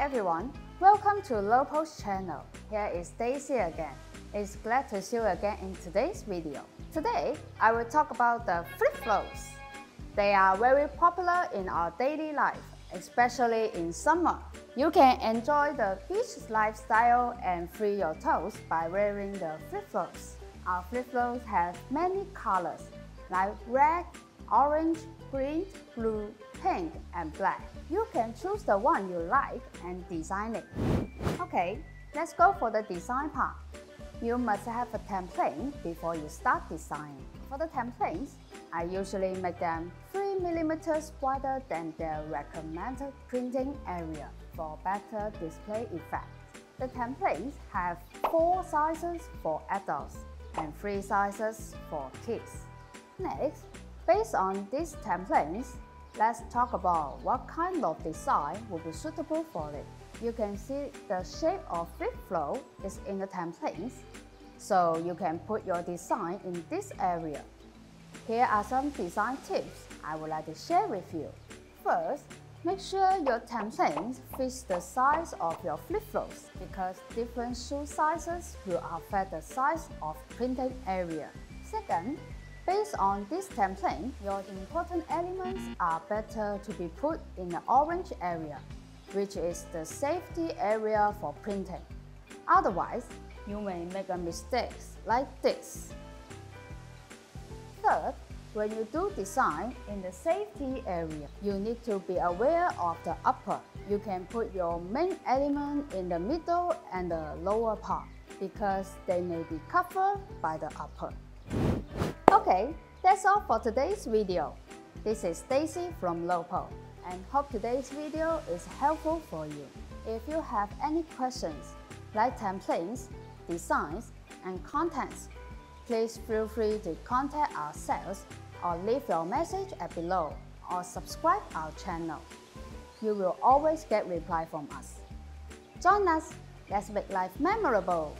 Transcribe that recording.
everyone, welcome to Lopo's channel. Here is Daisy again. It's glad to see you again in today's video. Today, I will talk about the flip-flops. They are very popular in our daily life, especially in summer. You can enjoy the beach lifestyle and free your toes by wearing the flip-flops. Our flip-flops have many colors like red, orange, green, blue, pink, and black. You can choose the one you like and design it. Okay, let's go for the design part. You must have a template before you start designing. For the templates, I usually make them 3 mm wider than their recommended printing area for better display effect. The templates have 4 sizes for adults and 3 sizes for kids. Next, based on these templates, let's talk about what kind of design will be suitable for it. You can see the shape of flip-flop is in the templates, so you can put your design in this area. Here are some design tips I would like to share with you. First, make sure your template fits the size of your flip-flops because different shoe sizes will affect the size of printing area. Second, based on this template, your important elements are better to be put in the orange area, which is the safety area for printing. Otherwise, you may make a mistake like this. Third, when you do design in the safety area, you need to be aware of the upper. You can put your main element in the middle and the lower part because they may be covered by the upper. Okay, that's all for today's video. This is Daisy from Lopo and hope today's video is helpful for you. If you have any questions like templates, designs, and contents, please feel free to contact our sales or leave your message at below or subscribe our channel. You will always get reply from us. Join us, let's make life memorable!